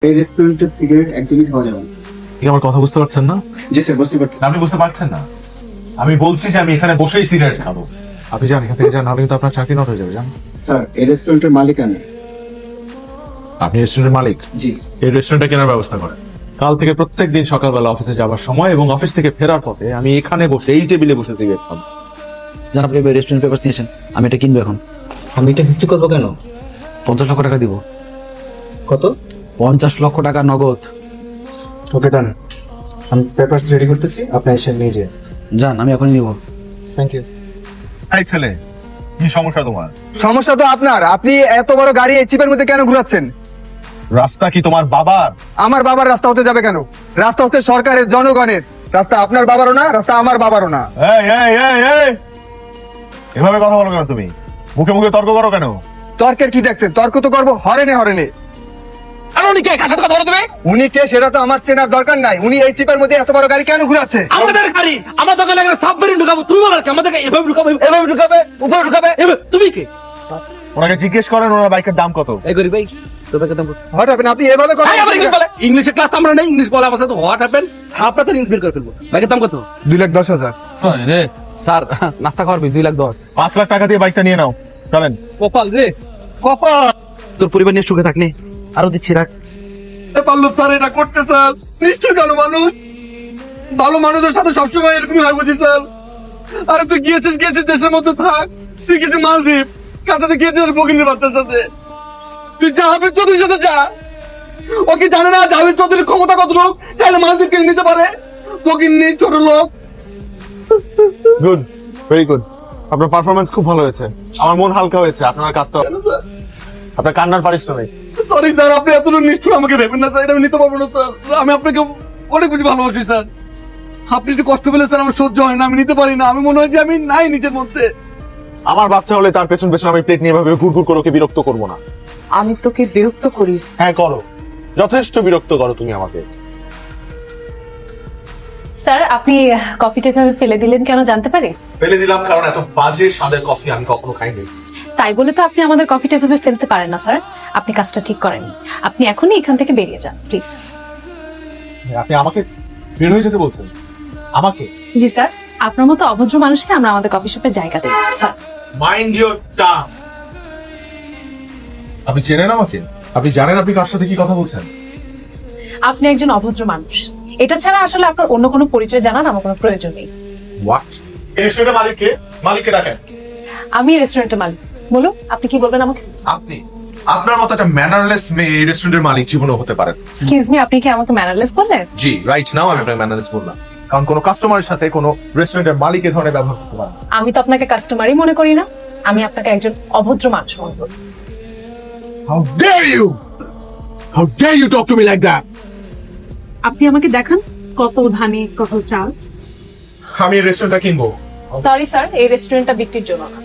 এই রেস্টুরেন্টের সিগারেট একদমই খাওয়া যাবে না। কি আমার কথা বুঝতে পারছেন না? জি স্যার, বুঝতে পারছি। আপনি বুঝতে পারছেন না? আমি বলছি যে আমি এখানে বসেই সিগারেট খাবো। আপনি যান এখান থেকে, যান, নাহলে কিন্তু আপনার চাকরি নট হয়ে যাবে। যান। স্যার, এই রেস্টুরেন্টের মালিক আমি। আপনি রেস্টুরেন্টের মালিক? জি। এই রেস্টুরেন্টটা কেনার ব্যবস্থা করেন। কাল থেকে প্রত্যেক দিন সকালবেলা অফিসে যাওয়ার সময় এবং অফিস থেকে ফেরার পথে আমি এখানে বসে, এই টেবিলে বসে সিগারেট খাবো। যান, আপনি রেস্টুরেন্ট পেপার নিয়েছেন, আমি এটা কিনবো এখন। আমি এটা বিক্রি করবো কেন? 50 লক্ষ টাকা দিব। কত? 50 লক্ষ টাকা নগদ। ওকে, ডান। আমি পেপারস রেডি করতেছি, আপনি এসে নিয়ে যান। যান, আমি এখনই নিব। Thank you. এই ছেলে, কি সমস্যা তোমার? সমস্যা তো আপনার। আপনি এত বড় গাড়ি এই চিপের মধ্যে কেন ঘুরাচ্ছেন? রাস্তা কি তোমার বাবার? আমার বাবার রাস্তা হতে যাবে কেন? রাস্তা হচ্ছে সরকারের, জনগণের রাস্তা। আপনার বাবারও না, রাস্তা আমার বাবারও না। এই এই এই এই, এভাবে কথা বলো কেন তুমি? মুখে মুখে তর্ক করো কেন? তর্কের কি দেখছেন? তর্ক তো করবো হরেনে হরেনে। উনি কে? কার সাথে কথা বলো তুমি? উনি কে সেটা তো আমার চেনার দরকার নাই। উনি এই চিপের মধ্যে এত বড় গাড়ি কেন ঘুরাচ্ছে? আমাদের গাড়ি, আমার দোকানে একটা সাবমেরিন ঢুকাবো। তুমি বলো কি আমাদেরকে এভাবে ঢুকাবে? এভাবে ঢুকাবে, উপরে ঢুকাবে। তুমি কে? ওনাকে জিজ্ঞেস করেন ওনার বাইকের দাম কত। এই গরিব ভাই, তোর বাইকের দাম কত? হঠাৎ আপনি এভাবে কথা বলছেন? ইংলিশে ক্লাস আমরা নেই, ইংলিশ বলে আমার সাথে হোয়াট হ্যাপেন। আপনার তো ইংলিশ করে ফেলবো। বাইকের দাম কত? 2,10,000। রে স্যার, নাস্তা খাওয়াবি 2 লাখ 10। 5 লাখ টাকা দিয়ে বাইকটা নিয়ে নাও, চলেন। কপাল রে কপাল, তোর পরিবার নিয়ে সুখে থাকনি। আরো দিচ্ছি, রাখ। পারলো স্যার এটা করতে স্যার? নিশ্চয় ভালো মানুষ। ভালো মানুষের সাথে সবসময় এরকমই হয় বুঝি স্যার। আরে তুই গিয়েছিস দেশের মধ্যে থাক। তুই কিছু মালদ্বীপ কাছাতে গিয়েছিস বকিনের বাচ্চার সাথে। তুই জাহাবীর চৌধুরীর সাথে যা। ও কি জানে না জাহাবীর চৌধুরীর ক্ষমতা কত লোক? চাইলে মালদ্বীপ কিনে নিতে পারে। ফকিন্নি ছোট লোক। Good, very good. আপনার পারফরমেন্স খুব ভালো হয়েছে। আমার মন হালকা হয়েছে। আপনার কাঁদতে, আপনার কান্নার পারিশ্রমিক। সরি স্যার, আপনি এতটুকু নিষ্ঠুর আমাকে ভেবেন না স্যার। এটা আমি নিতে পারবো না স্যার। আমি আপনাকে অনেক বেশি ভালোবাসি স্যার। আপনি একটু কষ্ট পেলে স্যার আমার সহ্য হয় না, আমি নিতে পারি না। আমি মনে হয় যে আমি নাই নিজের মধ্যে। আমার বাচ্চা হলে তার পেছন পেছন আমি প্লেট নিয়ে এভাবে ঘুরঘুর করে ওকে বিরক্ত করবো না। আমি তোকে বিরক্ত করি? হ্যাঁ করো, যথেষ্ট বিরক্ত করো তুমি আমাকে। স্যার, আপনি কফিটা এভাবে ফেলে দিলেন কেন জানতে পারি? ফেলে দিলাম কারণ এত বাজে স্বাদের কফি আমি কখনো খাইনি। তাই বলে তো আপনি আমাদের কফিটা এভাবে ফেলতে পারেন না স্যার। আপনি কাজটা ঠিক করেন। আপনি এখনই এখান থেকে বেরিয়ে যান প্লিজ। আপনি আমাকে বের হয়ে যেতে বলছেন? আমাকে? জি স্যার, আপনার মতো অভদ্র মানুষকে আমরা আমাদের কফি শপে জায়গা দেই স্যার। Mind your tongue. আপনি চেনেন আমাকে? আপনি জানেন আপনি কার সাথে কি কথা বলছেন? আপনি একজন অভদ্র মানুষ। এটা ছাড়া আসলে আপনার অন্য কোনো পরিচয় জানার আমার কোনো প্রয়োজন নেই। হোয়াট? এই রেস্টুরেন্টের মালিককে? মালিককে ডাকেন। আমি রেস্টুরেন্টের মালিক। বলুন, আপনি কি বলবেন আমাকে? আপনি? আপনার মতো একটা ম্যানারলেস মেয়ে এই রেস্টুরেন্টের মালিক জীবনে হতে পারেন? এক্সকিউজ মি, আপনি কি আমাকে ম্যানারলেস বললেন? জি, রাইট নাও আমি আপনাকে ম্যানারলেস বললাম। কারণ কোনো কাস্টমারের সাথে কোনো রেস্টুরেন্টের মালিকের ধরনের ব্যবহার করতে পারেন। আমি তো আপনাকে কাস্টমারই মনে করি না। আমি আপনাকে একজন অভদ্র মানুষ মনে করি। How dare you? How dare you talk to me like that? আপনি আমাকে দেখান কত ধানে কত চাল। আমি এই রেস্টুরেন্টটা কিনবো। সরি স্যার, এই রেস্টুরেন্টটা বিক্রির জন্য না।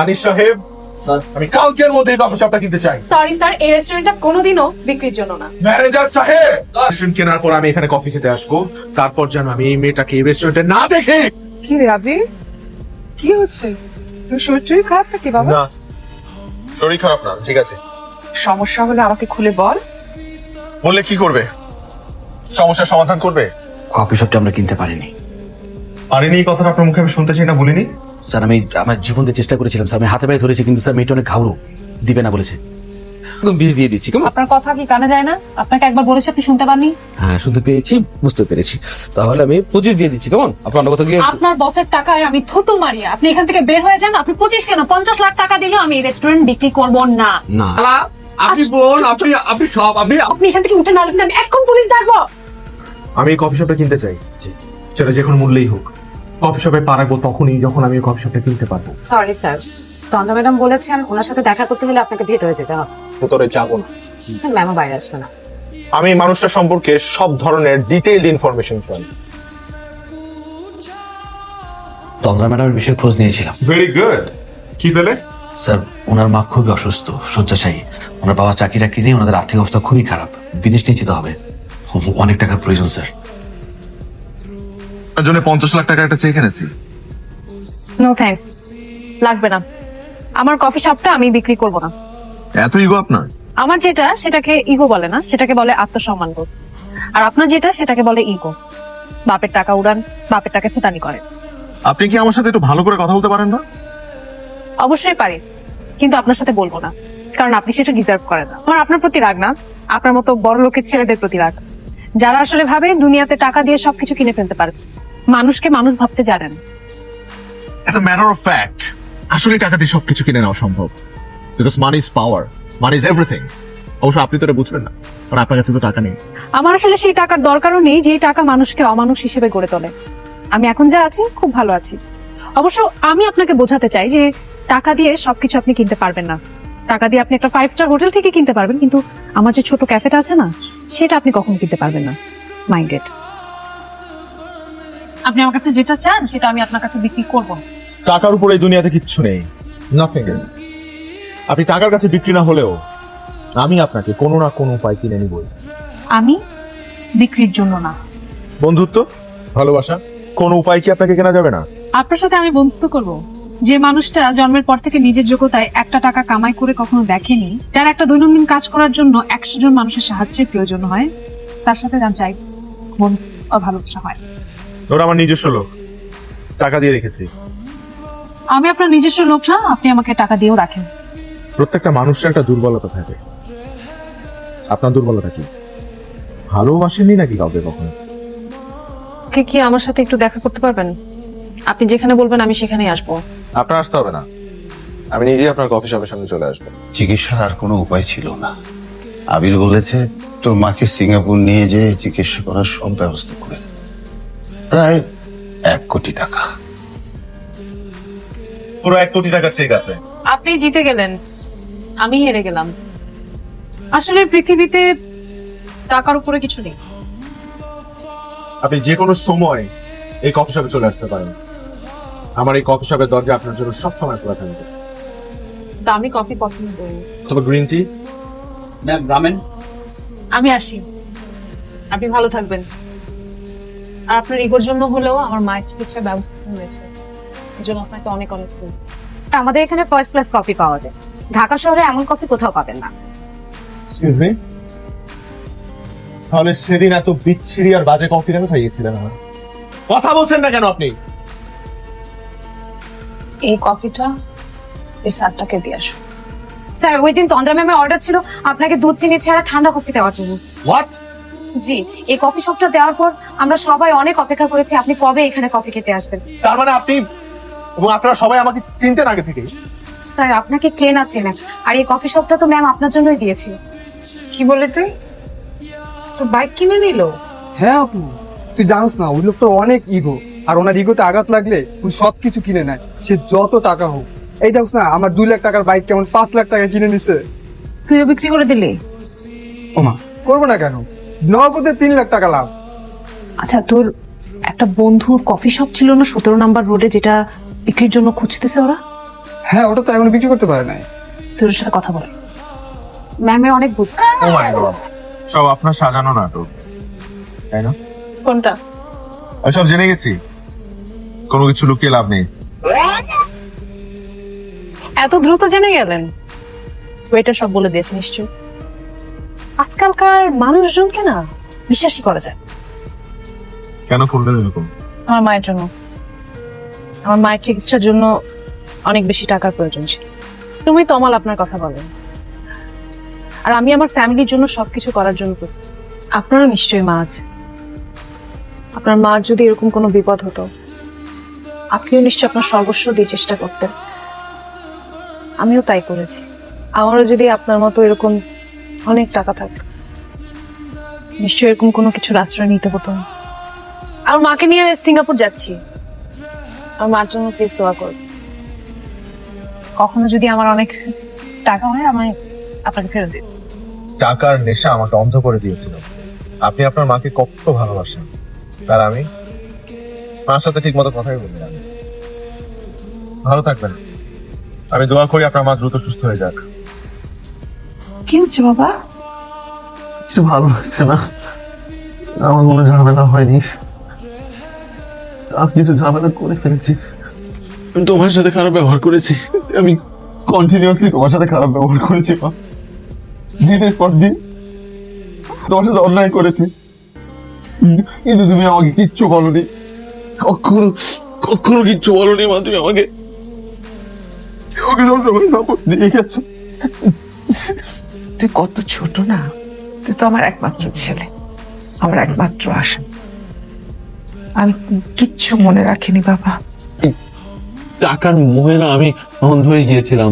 আনিস সাহেব, স্যার, আমি কালকের মধ্যে এই কফি শপটা কিনতে চাই। সরি স্যার, এই রেস্টুরেন্টটা কোনোদিনও বিক্রির জন্য না। ম্যানেজার সাহেব, রেস্টুরেন্ট কেনার পর আমি এখানে কফি খেতে আসবো। তারপর যেন আমি এই মেয়েটাকে এই রেস্টুরেন্টে না দেখে। কি রে আবি, কি হচ্ছে? তোর শরীর খারাপ নাকি বাবা? না, শরীর খারাপ না, ঠিক আছে। সমস্যা হলে আমাকে খুলে বল। বললে কি করবে? সমস্যার সমাধান করবে? কফি শপটা আমরা কিনতে পারিনি। পারিনি এই কথাটা আপনার মুখে আমি শুনতে চাই না, বলিনি। স্যার, আমি আমার জীবন দিয়ে চেষ্টা করেছিলাম স্যার। আমি হাতে পায়ে ধরেছি, কিন্তু স্যার মেয়েটা অনেক ঘাবড়ো, দিবে না বলেছে। একদম বিষ দিয়ে দিচ্ছি। কেমন? আপনার কথা কি কানে যায় না? আপনাকে একবার বলেছি, আপনি শুনতে পাননি? হ্যাঁ, শুনতে পেয়েছি, বুঝতে পেরেছি। তাহলে আমি 25 দিয়ে দিচ্ছি। কেমন? আপনার অন্য কথা গিয়ে আপনার বসের টাকায় আমি থুতু মারি। আপনি এখান থেকে বের হয়ে যান। আপনি 25 কেন 50 লাখ টাকা দিলেও আমি এই রেস্টুরেন্ট বিক্রি করব না। না। আপনি বোন, আপনি সব আপনি আপনি এখান থেকে উঠে না উঠলে আমি এখন পুলিশ ডাকবো। আমি এই কফি শপটা কিনতে চাই, সেটা যে কোনো মূল্যেই হোক। কফি শপে পা রাখবো তখনই যখন আমি কফি শপটা কিনতে পারবো। সরি স্যার, তন্দ্রা ম্যাডাম বলেছেন ওনার সাথে দেখা করতে হলে আপনাকে ভেতরে যেতে হবে। ভেতরে যাবো না। ম্যামও বাইরে আসবে না। আমি এই মানুষটা সম্পর্কে সব ধরনের ডিটেইলড ইনফরমেশন চাই। তন্দ্রা ম্যাডামের বিষয়ে খোঁজ নিয়েছিলাম। Very good. কি পেলে? স্যার, ওনার মা খুবই অসুস্থ, শয্যাশায়ী। ওনার বাবা চাকরি টাকরি নেই, ওনাদের আর্থিক অবস্থা খুবই খারাপ। বিদেশ নিয়ে যেতে হবে, অনেক টাকার প্রয়োজন স্যার। তার জন্য 50 লাখ টাকা একটা চেক এনেছি। নো থ্যাঙ্কস, লাগবে না। আমার কফি শপটা আমি বিক্রি করব না। এত ইগো আপনার? আমার যেটা সেটাকে ইগো বলে না, সেটাকে বলে আত্মসম্মান বোধ। আর আপনার যেটা সেটাকে বলে ইগো। বাপের টাকা উড়ান, বাপের টাকা ফেতানি করেন। আপনি কি আমার সাথে একটু ভালো করে কথা বলতে পারেন না? অবশ্যই পারি, কিন্তু আপনার সাথে বলবো না, কারণ আপনি সেটা ডিজার্ভ করেন না। আমার আপনার প্রতি রাগ না, আপনার মতো বড় লোকের ছেলেদের প্রতি রাগ, যারা আসলে ভাবে দুনিয়াতে টাকা দিয়ে সবকিছু কিনে ফেলতে পারে, মানুষকে মানুষ ভাবতে জানেন। As a matter of fact, আসলে টাকা দিয়ে সবকিছু কিনে নেওয়া সম্ভব। Because money is power, money is everything. অবশ্য আপনি তো এটা বুঝবেন না, কারণ আপনার কাছে তো টাকা নেই। আমার আসলে সেই টাকার দরকারও নেই যে টাকা মানুষকে অমানুষ হিসেবে গড়ে তোলে। আমি এখন যা আছি খুব ভালো আছি। অবশ্য আমি আপনাকে বোঝাতে চাই যে টাকা দিয়ে সবকিছু আপনি কিনতে পারবেন না। টাকা দিয়ে আপনি একটা 5 স্টার হোটেল ঠিকই কিনতে পারবেন, কিন্তু আমার যে ছোট ক্যাফেটা আছে না, সেটা আপনি কখনো কিনতে পারবেন না। মাইন্ডেড। আপনি আমার কাছে যেটা চান সেটা আমি আপনার কাছে বিক্রি করব না। টাকার উপরে এই দুনিয়াতে কিচ্ছু নেই, নাথিং। আপনি টাকার কাছে বিক্রি না হলেও আমি আপনাকে কোনো না কোনো উপায় কিনে নিবই। আমি বিক্রির জন্য না। বন্ধুত্ব, ভালোবাসা, কোনো উপায় কি আপনাকে কেনা যাবে না? আপনার সাথে আমি বন্ধুত্ব করব যে মানুষটা জন্মের পর থেকে নিজের যোগ্যতায় একটা টাকা কামাই করে কখনো দেখেনি, তার একটা দৈনন্দিন কাজ করার জন্য 100 জন মানুষের সাহায্যের প্রয়োজন হয়, তার সাথে আমি চাই বন্ধু ও ভালোবাসা হয়। ওরা আমার নিজস্ব লোক, টাকা দিয়ে রেখেছি। আমি আপনার নিজস্ব লোক না, আপনি আমাকে টাকা দিয়েও রাখেন। প্রত্যেকটা মানুষের একটা দুর্বলতা থাকে। আপনার দুর্বলতা কি? ভালোবাসেননি নাকি কাউকে কখনো? কে কি আমার সাথে একটু দেখা করতে পারবেন? আপনি যেখানে বলবেন আমি সেখানেই আসবো। আপনার আসতে হবে না, আমি নিজেই আপনার কফি শপের সামনে চলে আসবো। চিকিৎসার আর কোনো উপায় ছিল না। আবির বলেছে তোর মাকে সিঙ্গাপুর নিয়ে যেয়ে চিকিৎসা করার সব ব্যবস্থা করে দেবে। প্রায় 1 কোটি টাকা। পুরো 1 কোটি টাকার চেক আছে। আপনি জিতে গেলেন, আমি হেরে গেলাম। আসলে পৃথিবীতে টাকার উপরে কিছু নেই। আপনি যে কোনো সময় এই কফি শপে চলে আসতে পারেন। আমার এই কফি শপের দরজা আপনার জন্য সব সময় খোলা থাকবে। দামি কফি পছন্দ করি। অথবা গ্রিন টি। Ma'am ramen. আমি আসি, আপনি ভালো থাকবেন। আর আপনার ইগোর জন্য হলেও আমার মায়ের চিকিৎসার ব্যবস্থা হয়েছে, এই জন্য আপনাকে অনেক অনেক ধন্যবাদ। আমাদের এখানে ফার্স্ট ক্লাস কফি পাওয়া যায়। ঢাকা শহরে এমন কফি কোথাও পাবেন না। এক্সকিউজ মি, তাহলে সেদিন এত বিচ্ছিরি আর বাজে কফি কেন খাইয়েছিলেন আমার? কথা বলছেন না কেন আপনি? এই কফিটা এই স্যারটাকে দিয়ে আসো। স্যার, ওই দিন তন্দ্রা ম্যামের অর্ডার ছিল আপনাকে দুধ চিনি ছাড়া ঠান্ডা কফি দেওয়ার জন্য। হোয়াট? জি, এই কফি শপটা দেওয়ার পর আমরা সবাই অনেক অপেক্ষা করেছি আপনি কবে এখানে কফি খেতে আসবেন। তার মানে আপনি এবং আপনারা সবাই আমাকে চিনতেন আগে থেকেই? স্যার, আপনাকে কে না চেনে? আর এই কফি শপটা তো ম্যাম আপনার জন্যই দিয়েছিল। কি বলে তুই? তো বাইক কিনে নিল? হ্যাঁ আপু, তুই জানোস না ওই লোকটা অনেক ইগো, আর ওনার ইগোতে আঘাত লাগলে উনি সবকিছু কিনে নেয়, সে যত টাকা হোক। এই দেখছ না আমার 2 লাখ টাকার বাইক কেমন 5 লাখ টাকা কিনে নিচ্ছে। তুইও বিক্রি করে দিলি? ওমা, করবো না কেন, নগদে 3 লাখ টাকা লাভ। আচ্ছা, তোর একটা বন্ধুর কফি শপ ছিল না 17 নম্বর রোডে, যেটা বিক্রির জন্য খুঁজতেছে ওরা? হ্যাঁ, ওটা তো এখনো বিক্রি করতে পারে নাই। তোর সাথে কথা বল। ম্যামের অনেক বুদ্ধি। ও মাই গড, সব আপনার সাজানো নাটক, তাই না? কোনটা? আমি সব জেনে গেছি, কোনো কিছু লুকিয়ে লাভ নেই। এত দ্রুত জেনে গেলেন? ওয়েটার সব বলে দিয়েছে নিশ্চয়। আজকালকার মানুষজনকে না বিশ্বাসই করা যায়। কেন করলেন এরকম? আমার মায়ের জন্য। আমার মায়ের চিকিৎসার জন্য অনেক বেশি টাকার প্রয়োজন ছিল। তুমি তো আমাল আপনার কথা বলেন, আর আমি আমার ফ্যামিলির জন্য সবকিছু করার জন্য প্রস্তুত। আপনারও নিশ্চয়ই মা আছে। আপনার মার যদি এরকম কোনো বিপদ হতো, আপনিও নিশ্চয়ই আপনার সর্বস্ব দিয়ে চেষ্টা করতেন। আমিও তাই করেছি। আমারও যদি আপনার মতো এরকম অনেক টাকা থাকতো, নিশ্চয়ই এরকম কোনো কিছুর আশ্রয় নিতে হতো না। আমার মাকে নিয়ে সিঙ্গাপুর যাচ্ছি। আমার মার জন্য প্লিজ দোয়া করবেন। কখনো যদি আমার অনেক টাকা হয়, আমায় আপনাকে ফেরত দিন। টাকার নেশা আমাকে অন্ধ করে দিয়েছিল। আপনি আপনার মাকে কত ভালোবাসেন, তার আমি মার সাথে ঠিক মতো কথাই বলি না। ভালো থাকবেন। আমি দোয়া করি আপনার মা দ্রুত সুস্থ হয়ে যাক। কি হচ্ছে বাবা? কিছু ভালো লাগছে না, আমার মনে ঝামেলা হয়নি, আমি কিছু ঝামেলা করে ফেলেছি। আমি তোমার সাথে খারাপ ব্যবহার করেছি, আমি কন্টিনিউয়াসলি তোমার সাথে খারাপ ব্যবহার করেছি মা। দিনের পর দিন তোমার সাথে অন্যায় করেছি, কিন্তু তুমি আমাকে কিচ্ছু বলনি, কখনো কখনো কিচ্ছু বলনি মা। তুমি আমাকে সবসময় সাপোর্ট দিয়ে গেছো। তুই কত ছোট না, তুই তো আমার একমাত্র ছেলে, আমার একমাত্র আশা। আমি কিচ্ছু মনে রাখিনি বাবা। টাকার মোহে না আমি অন্ধ হয়ে গিয়েছিলাম,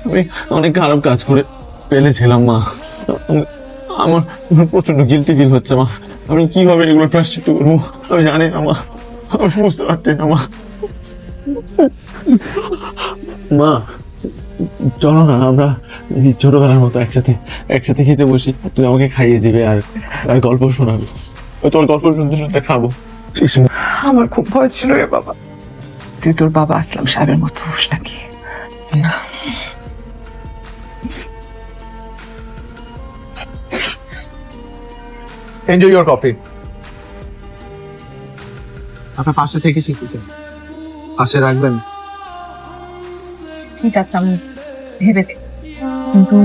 আমি অনেক খারাপ কাজ করে ফেলেছিলাম মা। আমার প্রচন্ড গিলটি ফিল হচ্ছে মা। আমি কিভাবে এগুলো প্রায়শ্চিত্ত করবো আমি জানি না মা, আমি বুঝতে পারছি না মা। মা চলো না আমরা ছোটবেলার মতো একসাথে একসাথে খেতে বসি, তুই আমাকে খাইয়ে দিবে আর আর গল্প শোনাবে, তোর গল্প শুনতে শুনতে খাবো। আমার খুব ভয় ছিল রে বাবা, তুই তোর বাবা আসলাম সাহেবের মতো হোস নাকি। Enjoy your coffee. আপনার পাশে থেকে শিখেছেন, পাশে রাখবেন। ঠিক আছে, আমি ভেবে দেখব। কিন্তু